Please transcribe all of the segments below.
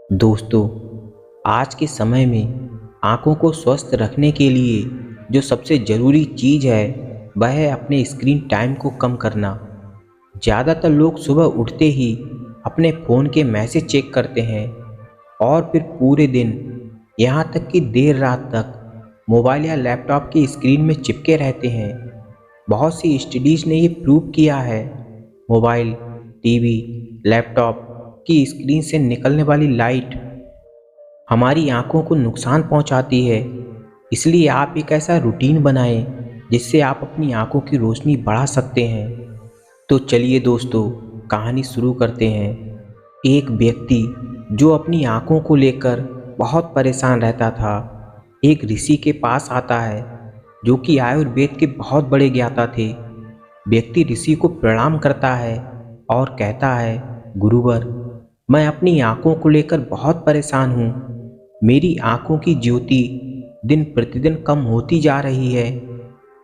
दोस्तों, आज के समय में आँखों को स्वस्थ रखने के लिए जो सबसे ज़रूरी चीज़ है, वह है अपने स्क्रीन टाइम को कम करना। ज़्यादातर लोग सुबह उठते ही अपने फ़ोन के मैसेज चेक करते हैं और फिर पूरे दिन, यहाँ तक कि देर रात तक मोबाइल या लैपटॉप की स्क्रीन में चिपके रहते हैं। बहुत सी स्टडीज़ ने ये प्रूव किया है, मोबाइल, टीवी, लैपटॉप की स्क्रीन से निकलने वाली लाइट हमारी आँखों को नुकसान पहुँचाती है। इसलिए आप एक ऐसा रूटीन बनाएं जिससे आप अपनी आँखों की रोशनी बढ़ा सकते हैं। तो चलिए दोस्तों, कहानी शुरू करते हैं। एक व्यक्ति जो अपनी आँखों को लेकर बहुत परेशान रहता था, एक ऋषि के पास आता है जो कि आयुर्वेद के बहुत बड़े ज्ञाता थे। व्यक्ति ऋषि को प्रणाम करता है और कहता है, गुरुवर, मैं अपनी आँखों को लेकर बहुत परेशान हूँ। मेरी आँखों की ज्योति दिन प्रतिदिन कम होती जा रही है।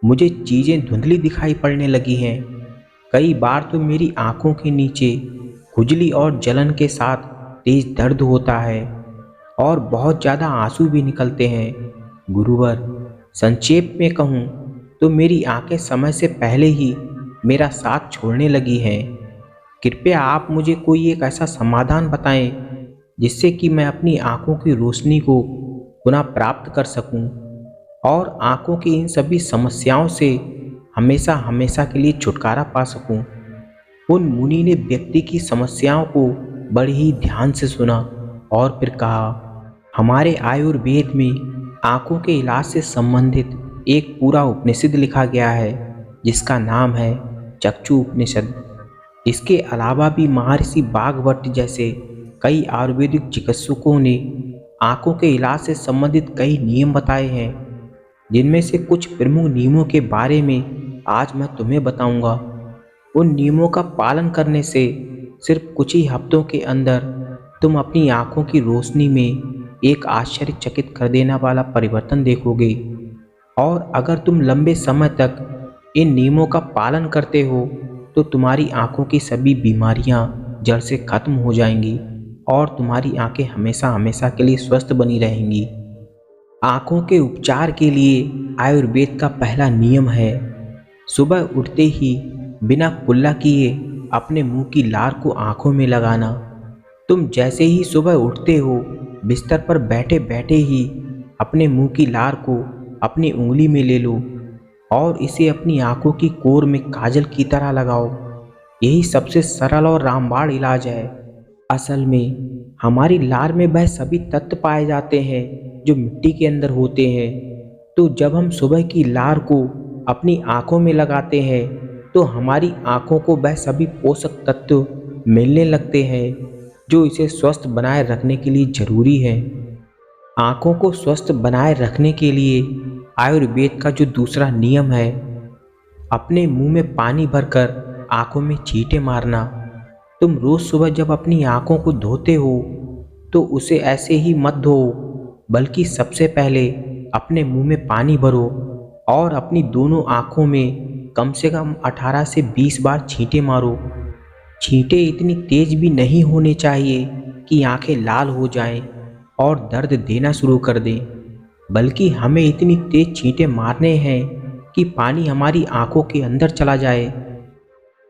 मुझे चीज़ें धुंधली दिखाई पड़ने लगी हैं। कई बार तो मेरी आँखों के नीचे खुजली और जलन के साथ तेज दर्द होता है और बहुत ज़्यादा आंसू भी निकलते हैं। गुरुवर, संक्षेप में कहूँ तो मेरी आँखें समय से पहले ही मेरा साथ छोड़ने लगी हैं। कृपया आप मुझे कोई एक ऐसा समाधान बताएं जिससे कि मैं अपनी आँखों की रोशनी को पुनः प्राप्त कर सकूं और आँखों की इन सभी समस्याओं से हमेशा हमेशा के लिए छुटकारा पा सकूं। उन मुनि ने व्यक्ति की समस्याओं को बड़े ही ध्यान से सुना और फिर कहा, हमारे आयुर्वेद में आँखों के इलाज से संबंधित एक पूरा उपनिषद लिखा गया है जिसका नाम है चक्षु उपनिषद। इसके अलावा भी महर्षि वाग्भट जैसे कई आयुर्वेदिक चिकित्सकों ने आँखों के इलाज से संबंधित कई नियम बताए हैं, जिनमें से कुछ प्रमुख नियमों के बारे में आज मैं तुम्हें बताऊंगा। उन नियमों का पालन करने से सिर्फ कुछ ही हफ्तों के अंदर तुम अपनी आँखों की रोशनी में एक आश्चर्यचकित कर देने वाला परिवर्तन देखोगे। और अगर तुम लंबे समय तक इन नियमों का पालन करते हो तो तुम्हारी आँखों की सभी बीमारियाँ जड़ से खत्म हो जाएंगी और तुम्हारी आँखें हमेशा हमेशा के लिए स्वस्थ बनी रहेंगी। आँखों के उपचार के लिए आयुर्वेद का पहला नियम है, सुबह उठते ही बिना कुल्ला किए अपने मुंह की लार को आँखों में लगाना। तुम जैसे ही सुबह उठते हो, बिस्तर पर बैठे बैठे ही अपने मुंह की लार को अपनी उंगली में ले लो और इसे अपनी आँखों की कोर में काजल की तरह लगाओ। यही सबसे सरल और रामबाण इलाज है। असल में हमारी लार में वह सभी तत्व पाए जाते हैं जो मिट्टी के अंदर होते हैं। तो जब हम सुबह की लार को अपनी आँखों में लगाते हैं तो हमारी आँखों को वह सभी पोषक तत्व मिलने लगते हैं जो इसे स्वस्थ बनाए रखने के लिए ज़रूरी है। आँखों को स्वस्थ बनाए रखने के लिए आयुर्वेद का जो दूसरा नियम है, अपने मुंह में पानी भरकर आँखों में छींटे मारना। तुम रोज़ सुबह जब अपनी आँखों को धोते हो तो उसे ऐसे ही मत धो, बल्कि सबसे पहले अपने मुंह में पानी भरो और अपनी दोनों आँखों में कम से कम 18 से 20 बार छींटे मारो। छींटे इतनी तेज भी नहीं होने चाहिए कि आंखें लाल हो जाएं और दर्द देना शुरू कर दें, बल्कि हमें इतनी तेज छींटे मारने हैं कि पानी हमारी आंखों के अंदर चला जाए।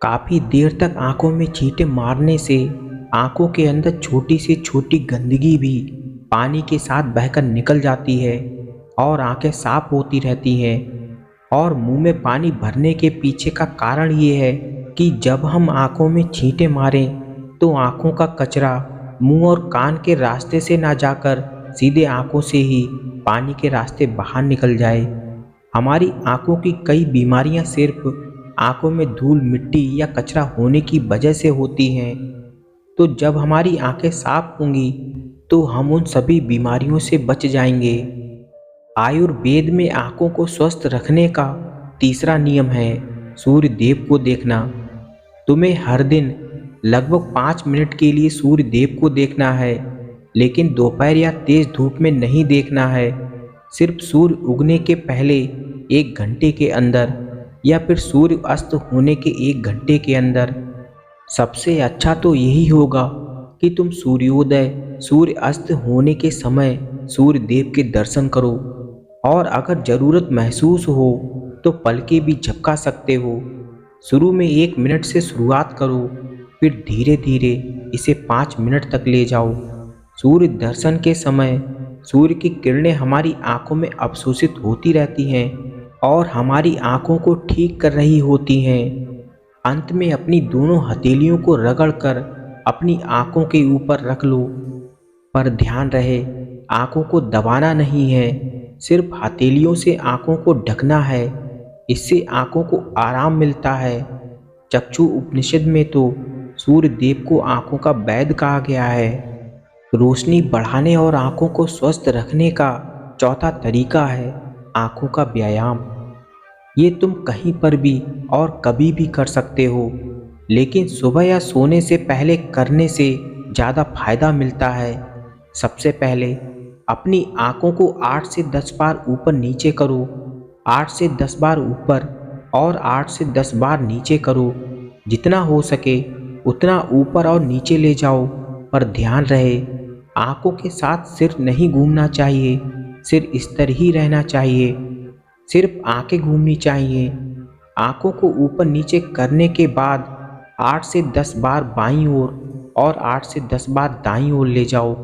काफ़ी देर तक आंखों में छींटे मारने से आंखों के अंदर छोटी से छोटी गंदगी भी पानी के साथ बहकर निकल जाती है और आंखें साफ होती रहती हैं। और मुंह में पानी भरने के पीछे का कारण ये है कि जब हम आंखों में छींटे मारें तो आंखों का कचरा मुंह और कान के रास्ते से ना जाकर सीधे आंखों से ही पानी के रास्ते बाहर निकल जाए। हमारी आंखों की कई बीमारियां सिर्फ आंखों में धूल, मिट्टी या कचरा होने की वजह से होती हैं। तो जब हमारी आंखें साफ होंगी तो हम उन सभी बीमारियों से बच जाएंगे। आयुर्वेद में आंखों को स्वस्थ रखने का तीसरा नियम है सूर्य देव को देखना। तुम्हें हर दिन लगभग 5 मिनट के लिए सूर्य देव को देखना है, लेकिन दोपहर या तेज धूप में नहीं देखना है। सिर्फ सूर्य उगने के पहले 1 घंटे के अंदर या फिर सूर्य अस्त होने के 1 घंटे के अंदर। सबसे अच्छा तो यही होगा कि तुम सूर्योदय, सूर्य अस्त होने के समय सूर्य देव के दर्शन करो, और अगर ज़रूरत महसूस हो तो पलकें भी झपका सकते हो। शुरू में 1 मिनट से शुरुआत करो, फिर धीरे धीरे इसे 5 मिनट तक ले जाओ। सूर्य दर्शन के समय सूर्य की किरणें हमारी आंखों में अवशोषित होती रहती हैं और हमारी आंखों को ठीक कर रही होती हैं। अंत में अपनी दोनों हथेलियों को रगड़कर अपनी आंखों के ऊपर रख लो, पर ध्यान रहे आंखों को दबाना नहीं है, सिर्फ हथेलियों से आंखों को ढकना है। इससे आंखों को आराम मिलता है। चक्षु उपनिषद में तो सूर्य देव को आंखों का वैद्य कहा गया है। रोशनी बढ़ाने और आंखों को स्वस्थ रखने का चौथा तरीका है आंखों का व्यायाम। ये तुम कहीं पर भी और कभी भी कर सकते हो, लेकिन सुबह या सोने से पहले करने से ज़्यादा फायदा मिलता है। सबसे पहले अपनी आंखों को 8 से 10 बार ऊपर नीचे करो। 8 से 10 बार ऊपर और 8 से 10 बार नीचे करो। जितना हो सके उतना ऊपर और नीचे ले जाओ, पर ध्यान रहे आंखों के साथ सिर नहीं घूमना चाहिए, सिर स्थिर ही रहना चाहिए। सिर्फ आंखें घूमनी चाहिए। आंखों को ऊपर नीचे करने के बाद 8 से 10 बार बाईं ओर और 8 से 10 बार दाईं ओर ले जाओ।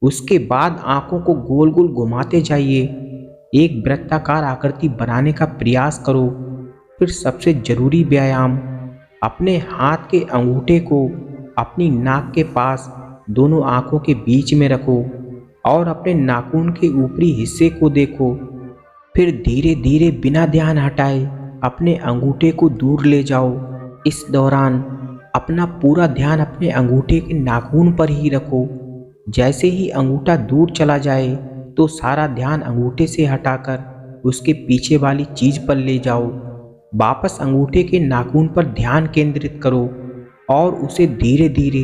उसके बाद आंखों को गोल गोल घुमाते जाइए। एक वृत्ताकार आकृति बनाने का प्रयास करो। फिर सबसे ज़रूरी व्यायाम, अपने हाथ के अंगूठे को अपनी नाक के पास दोनों आंखों के बीच में रखो और अपने नाखून के ऊपरी हिस्से को देखो। फिर धीरे धीरे बिना ध्यान हटाए अपने अंगूठे को दूर ले जाओ। इस दौरान अपना पूरा ध्यान अपने अंगूठे के नाखून पर ही रखो। जैसे ही अंगूठा दूर चला जाए तो सारा ध्यान अंगूठे से हटाकर उसके पीछे वाली चीज़ पर ले जाओ। वापस अंगूठे के नाखून पर ध्यान केंद्रित करो और उसे धीरे धीरे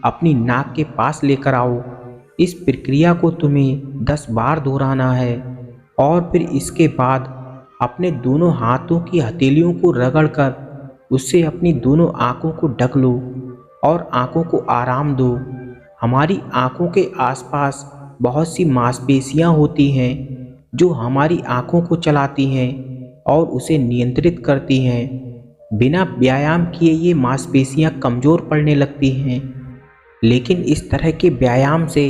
अपनी नाक के पास लेकर आओ। इस प्रक्रिया को तुम्हें 10 बार दोहराना है और फिर इसके बाद अपने दोनों हाथों की हथेलियों को रगड़कर उससे अपनी दोनों आंखों को ढक लो और आंखों को आराम दो। हमारी आंखों के आसपास बहुत सी मांसपेशियां होती हैं जो हमारी आंखों को चलाती हैं और उसे नियंत्रित करती हैं। बिना व्यायाम किए ये मांसपेशियां कमज़ोर पड़ने लगती हैं, लेकिन इस तरह के व्यायाम से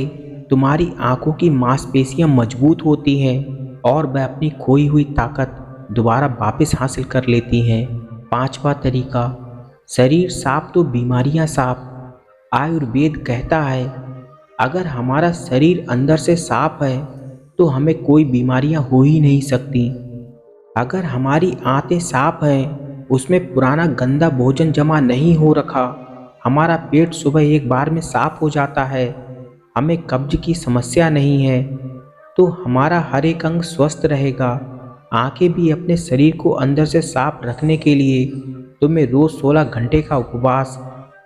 तुम्हारी आंखों की मांसपेशियां मजबूत होती हैं और वह अपनी खोई हुई ताकत दोबारा वापस हासिल कर लेती हैं। 5वां तरीका, शरीर साफ तो बीमारियां साफ। आयुर्वेद कहता है अगर हमारा शरीर अंदर से साफ है तो हमें कोई बीमारियां हो ही नहीं सकती। अगर हमारी आंतें साफ हैं, उसमें पुराना गंदा भोजन जमा नहीं हो रखा, हमारा पेट सुबह एक बार में साफ हो जाता है, हमें कब्ज की समस्या नहीं है, तो हमारा हर एक अंग स्वस्थ रहेगा। आंखें भी अपने शरीर को अंदर से साफ रखने के लिए तुम्हें रोज़ 16 घंटे का उपवास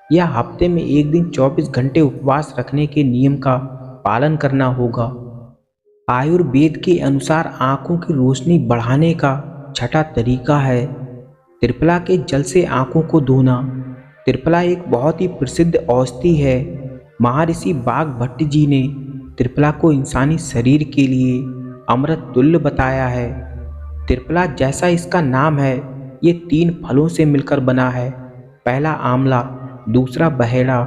या हफ्ते में एक दिन 24 घंटे उपवास रखने के नियम का पालन करना होगा। आयुर्वेद के अनुसार आंखों की रोशनी बढ़ाने का छठा तरीका है त्रिफला के जल से आंखों को धोना। त्रिफला एक बहुत ही प्रसिद्ध औषधि है। महर्षि वाग्भट्ट जी ने त्रिफला को इंसानी शरीर के लिए अमृत तुल्य बताया है। त्रिफला जैसा इसका नाम है, ये 3 फलों से मिलकर बना है। पहला आंवला, दूसरा बहेड़ा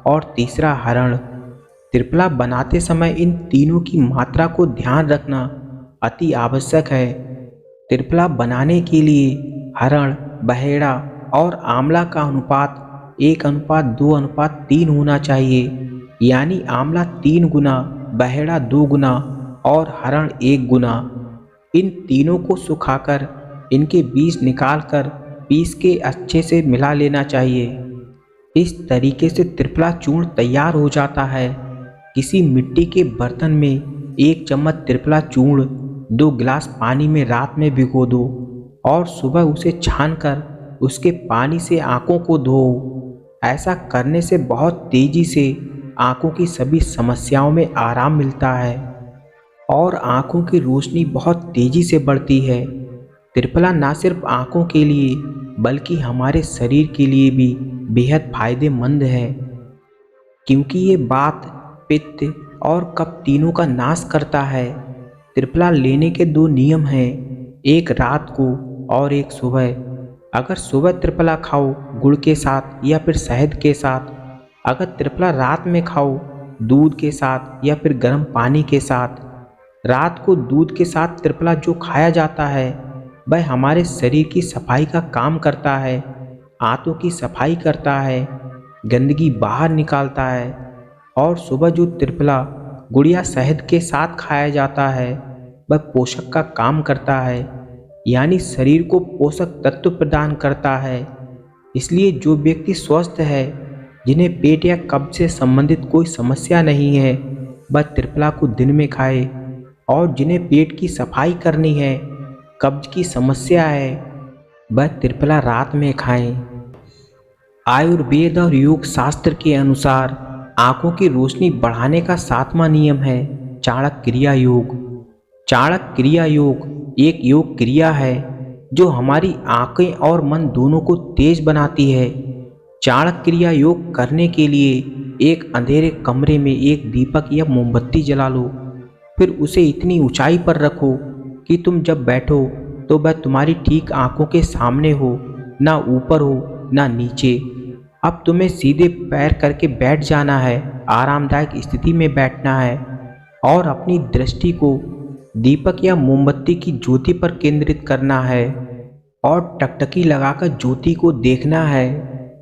और तीसरा हरण। त्रिफला बनाते समय इन तीनों की मात्रा को ध्यान रखना अति आवश्यक है। त्रिफला बनाने के लिए हरण, बहेड़ा और आंवला का अनुपात 1:2:3 होना चाहिए, यानी आंवला 3 गुना, बहेड़ा 2 गुना और हरण 1 गुना। इन तीनों को सुखाकर इनके बीज निकालकर पीस के अच्छे से मिला लेना चाहिए। इस तरीके से त्रिफला चूर्ण तैयार हो जाता है। किसी मिट्टी के बर्तन में 1 चम्मच त्रिफला चूर्ण 2 गिलास पानी में रात में भिगो दो और सुबह उसे छानकर उसके पानी से आंखों को धो। ऐसा करने से बहुत तेज़ी से आंखों की सभी समस्याओं में आराम मिलता है और आंखों की रोशनी बहुत तेज़ी से बढ़ती है। त्रिफला ना सिर्फ आंखों के लिए बल्कि हमारे शरीर के लिए भी बेहद फायदेमंद है। क्योंकि ये बात पित्त और कफ तीनों का नाश करता है। त्रिफला लेने के दो नियम हैं, एक रात को और एक सुबह। अगर सुबह त्रिफला खाओ गुड़ के साथ या फिर शहद के साथ, अगर त्रिफला रात में खाओ दूध के साथ या फिर गर्म पानी के साथ। रात को दूध के साथ त्रिफला जो खाया जाता है वह हमारे शरीर की सफाई का काम करता है, आंतों की सफाई करता है, गंदगी बाहर निकालता है। और सुबह जो त्रिफला गुड़ या शहद के साथ खाया जाता है वह पोषक का काम करता है, यानी शरीर को पोषक तत्व प्रदान करता है। इसलिए जो व्यक्ति स्वस्थ है, जिन्हें पेट या कब्ज से संबंधित कोई समस्या नहीं है, वह त्रिफला को दिन में खाए। और जिन्हें पेट की सफाई करनी है, कब्ज की समस्या है, वह त्रिफला रात में खाएं। आयुर्वेद और योग शास्त्र के अनुसार आंखों की रोशनी बढ़ाने का 7वां नियम है चाणक्य क्रिया योग। चाणक्य क्रिया योग एक योग क्रिया है जो हमारी आंखें और मन दोनों को तेज बनाती है। चाणक्य क्रिया योग करने के लिए एक अंधेरे कमरे में एक दीपक या मोमबत्ती जला लो, फिर उसे इतनी ऊंचाई पर रखो कि तुम जब बैठो तो वह तुम्हारी ठीक आंखों के सामने हो, ना ऊपर हो ना नीचे। अब तुम्हें सीधे पैर करके बैठ जाना है, आरामदायक स्थिति में बैठना है और अपनी दृष्टि को दीपक या मोमबत्ती की ज्योति पर केंद्रित करना है और टकटकी लगाकर ज्योति को देखना है।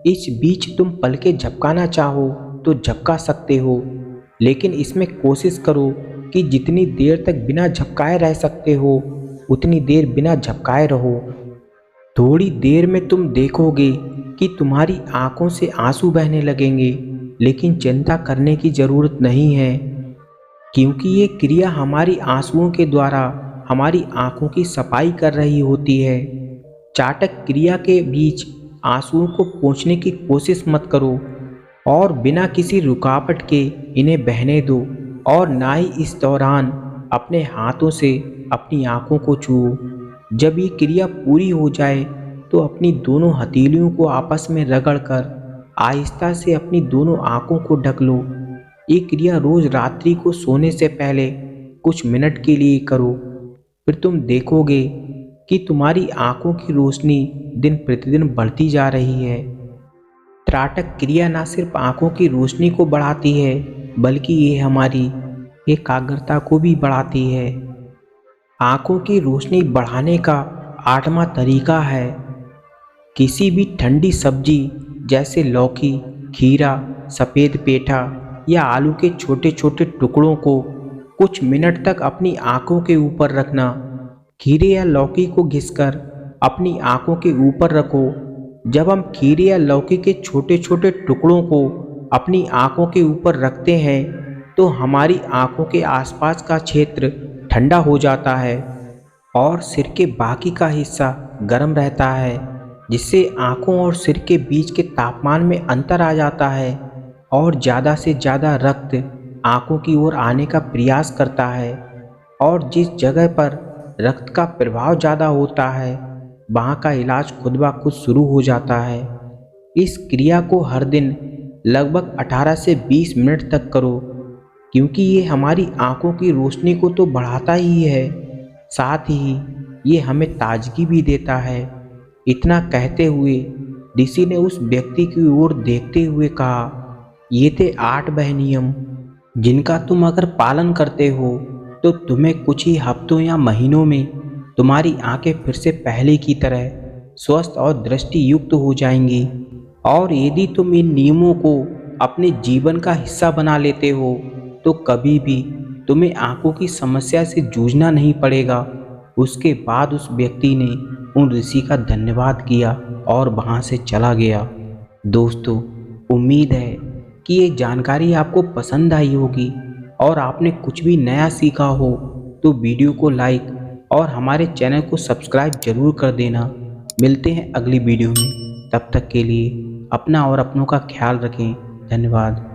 इस बीच तुम पलकें झपकाना चाहो तो झपका सकते हो, लेकिन इसमें कोशिश करो कि जितनी देर तक बिना झपकाए रह सकते हो उतनी देर बिना झपकाए रहो। थोड़ी देर में तुम देखोगे कि तुम्हारी आंखों से आंसू बहने लगेंगे, लेकिन चिंता करने की ज़रूरत नहीं है, क्योंकि ये क्रिया हमारी आंसुओं के द्वारा हमारी आंखों की सफाई कर रही होती है। चाटक क्रिया के बीच आंसुओं को पोंछने की कोशिश मत करो और बिना किसी रुकावट के इन्हें बहने दो, और ना ही इस दौरान अपने हाथों से अपनी आंखों को छुओ। जब ये क्रिया पूरी हो जाए तो अपनी दोनों हथेलियों को आपस में रगड़कर आहिस्ता से अपनी दोनों आंखों को ढक लो। ये क्रिया रोज रात्रि को सोने से पहले कुछ मिनट के लिए करो, फिर तुम देखोगे कि तुम्हारी आंखों की रोशनी दिन प्रतिदिन बढ़ती जा रही है। त्राटक क्रिया न सिर्फ आंखों की रोशनी को बढ़ाती है, बल्कि ये हमारी एकाग्रता को भी बढ़ाती है। आंखों की रोशनी बढ़ाने का 8वां तरीका है किसी भी ठंडी सब्जी जैसे लौकी, खीरा, सफ़ेद पेठा या आलू के छोटे छोटे टुकड़ों को कुछ मिनट तक अपनी आंखों के ऊपर रखना। खीरे या लौकी को घिसकर अपनी आंखों के ऊपर रखो। जब हम खीरे या लौकी के छोटे छोटे टुकड़ों को अपनी आंखों के ऊपर रखते हैं तो हमारी आंखों के आसपास का क्षेत्र ठंडा हो जाता है और सिर के बाकी का हिस्सा गर्म रहता है, जिससे आंखों और सिर के बीच के तापमान में अंतर आ जाता है और ज़्यादा से ज़्यादा रक्त आंखों की ओर आने का प्रयास करता है। और जिस जगह पर रक्त का प्रभाव ज़्यादा होता है वहाँ का इलाज खुद ब खुद शुरू हो जाता है। इस क्रिया को हर दिन लगभग 18 से 20 मिनट तक करो, क्योंकि ये हमारी आंखों की रोशनी को तो बढ़ाता ही है, साथ ही ये हमें ताजगी भी देता है। इतना कहते हुए ऋषि ने उस व्यक्ति की ओर देखते हुए कहा, ये थे 8 वह नियम जिनका तुम अगर पालन करते हो तो तुम्हें कुछ ही हफ्तों या महीनों में तुम्हारी आंखें फिर से पहले की तरह स्वस्थ और दृष्टि युक्त हो जाएंगी। और यदि तुम इन नियमों को अपने जीवन का हिस्सा बना लेते हो तो कभी भी तुम्हें आंखों की समस्या से जूझना नहीं पड़ेगा। उसके बाद उस व्यक्ति ने उन ऋषि का धन्यवाद किया और वहाँ से चला गया। दोस्तों, उम्मीद है कि ये जानकारी आपको पसंद आई होगी और आपने कुछ भी नया सीखा हो तो वीडियो को लाइक और हमारे चैनल को सब्सक्राइब जरूर कर देना। मिलते हैं अगली वीडियो में, तब तक के लिए अपना और अपनों का ख्याल रखें। धन्यवाद।